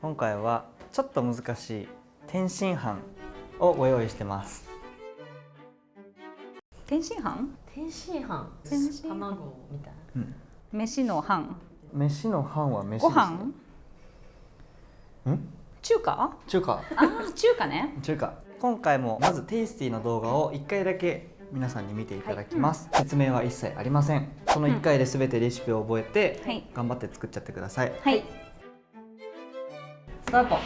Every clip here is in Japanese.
今回はちょっと難しい天津飯をご用意してます。天津飯？天津飯。卵みたいな。飯の飯。飯の飯は飯ですね。ご飯？中華？中華。中華ね。中華。今回もまずテイスティの動画を1回だけ皆さんに見ていただきます。説明は一切ありません。この1回で全てレシピを覚えて、頑張って作っちゃってください。はい。スタート。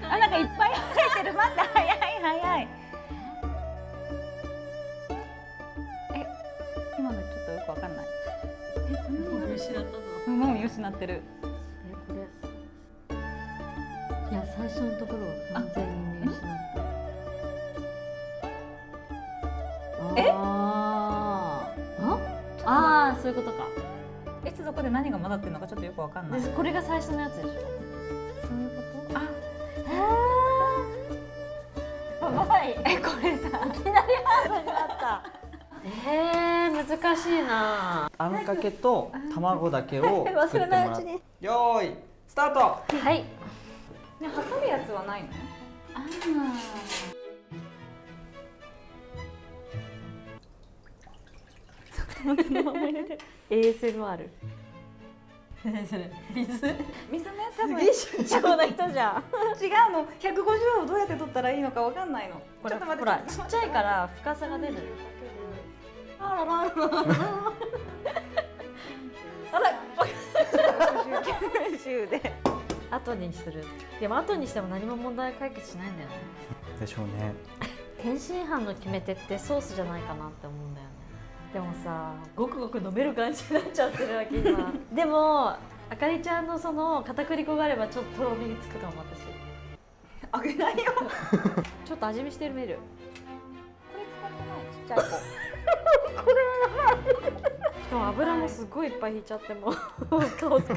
なんかいっぱい入ってる。待って、早い。今のちょっとよくわかんない。もう失ったぞ。もう見失ってる。これ。いや、最初のところを完全に見失った。そういうことか。いつどこで何が混ざってるのかちょっとよくわかんない。これが最初のやつでしょ。そういうこと。やばい。これさ、いきなりハードになった。難しいな。あんかけと卵だけを作ってもらって。よーい、スタート。はい。ね、挟むやつはないの？ASMR。何それ？水ね、多分すげえ貴重な人じゃん。違うの。150をどうやって取ったらいいのかわかんないの。ちょっと待って。ほら、ちっちゃいから深さが出る。あら。90で。後にする。でも後にしても何も問題解決しないんだよね。でしょうね。天津飯の決め手ってソースじゃないかなって思うんだよね。でもさ、ごくごく飲める感じになっちゃってるわけ今。でもあかりちゃんのその片栗粉があればちょっととろみつくかも。私あげないよ。ちょっと味見してみる。これ使ってないちっちゃい子。これしかも油もすごいいっぱい引いちゃってもカオス。な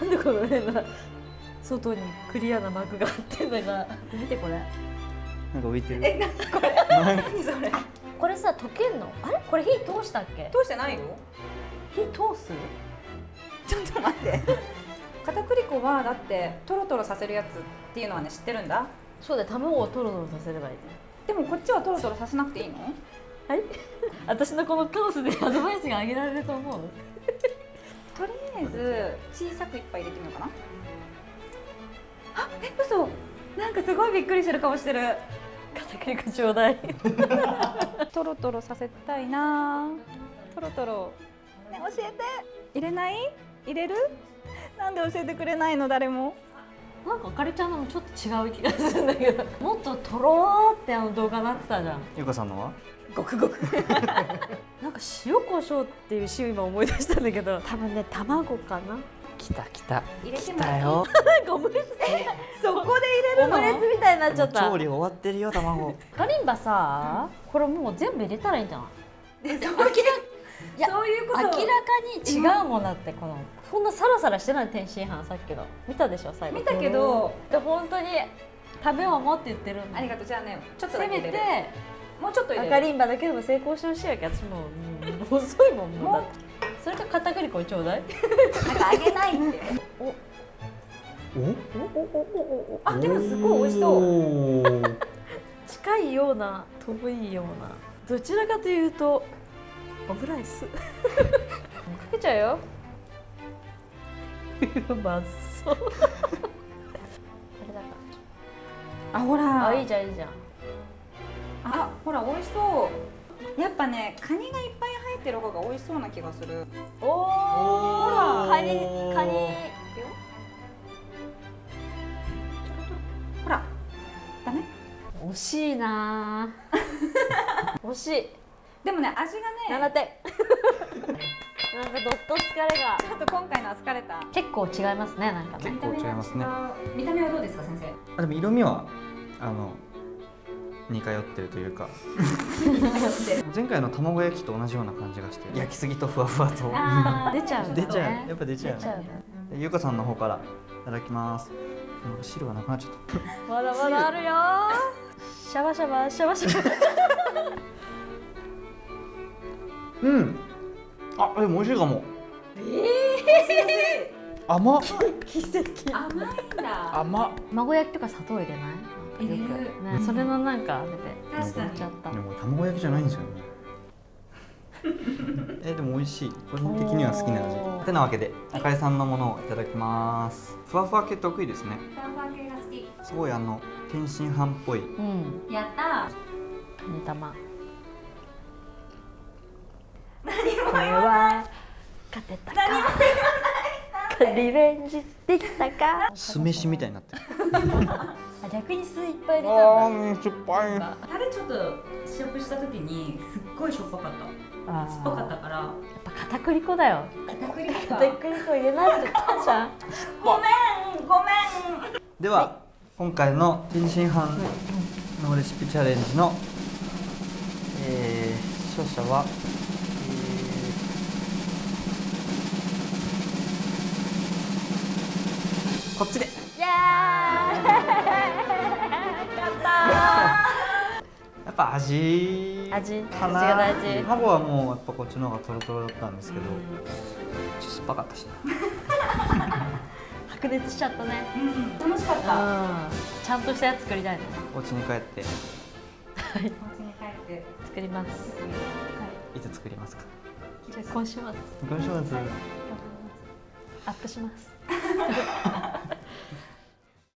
んでこの変な外にクリアな膜があってんのが。見てこれ。なんか浮いてる。何これ？何それ？これさ、溶けんの？あれ？これ火通したっけ？通してないよ。火通す？ちょっと待って。片栗粉はだってトロトロさせるやつっていうのはね知ってるんだ。そうだよ、卵をトロトロさせればいい。でもこっちはトロトロさせなくていいの？はい。私のこのカオスでアドバイスがあげられると思う。とりあえず小さく一杯入れてみようかな。嘘。なんかすごいびっくりしてる顔してる。片栗粉ちょうだい。トロトロさせたいな。トロトロ。ね、教えて。入れない？入れる？なんで教えてくれないの誰も。なんかあかりちゃんのもちょっと違う気がするんだけど。もっととろーって動画なってたじゃん。ゆかさんのは？ごくごく。なんか塩コショウっていう塩今思い出したんだけど、多分ね卵かな。来た。入れても来たよ。なんかオムレツ。そこで入れるの？オムレツみたいになっちゃった。調理終わってるよ卵。カリンバさ、これもう全部入れたらいいんじゃない？そういうこと。明らかに違うもんだって。このそんなサラサラしてない天津飯、さっきの見たでしょ最後。見たけど、本当に食べようもって言ってる。ありがとう。じゃあね、ちょっとせめてだけ入れる。もうちょっと入れる。赤リンバだけでも成功してほしいわけ。私もう遅いもん。もうだってそれか片栗粉ちょうだい。なんかあげないって。あ、でもすごい美味しそう。近いような遠いような、どちらかというとオムライス。かけちゃうよ。まずそう。あれだかあ、ほら。いいじゃん。あ、ほら美味しそう。やっぱね、カニがいっぱい入ってる方が美味しそうな気がする。おお。ほら、カニ。ほら。ダメ？惜しいな。惜しい。でもね、味がね。7点。なんかどっと疲れが。ちょっと今回のは疲れた。結構違いますね、なんかね。結構違いますね。見た目はどうですか、先生？でも色味は似通ってるというか。前回の卵焼きと同じような感じがして、焼きすぎとふわふわと出ちゃう。やっぱ出ちゃう。ゆかさんの方からいただきます。汁がなくなっちゃった。まだまだあるよ。シャバシャバ。うん。あ、でも美味しいかも。美味しい。甘っ。奇跡。甘いんだ。甘っ。卵焼きとか砂糖入れない？入れるよくね、それのなんかあれで確かにちゃったで。も卵焼きじゃないんですよね。でも美味しい。個人的には好きなおー味。てなわけで、あかりさんのものをいただきます。ふわふわ系得意ですね。ふわふわ系が好き。すごい天津飯っぽい。うん。やった煮玉。何これは勝てたか。リベンジできたか。酢飯みたいになってる。あ、逆に酢いっぱい入れたんだ。しょっぱい。タレちょっと試食した時にすっごいしょっぱかった。あー酸っぱかったから。やっぱ片栗粉だよ。片栗粉か。片栗粉入れないって言ったじゃん。ごめんごめん。では、今回の天津飯のレシピチャレンジの、勝者は、こっちで。イエーイ。やったやっぱ味味かな。味が大事卵はもうやっぱこっちの方がトロトロだったんですけど、ちょっと酸っぱかったしな。ー。白熱しちゃったね。うん楽しかった。うん。ちゃんとしたやつ作りたいね。お家に帰ってお家に帰って。作ります。いつ作りますか。じゃあ今週末今週末アップします。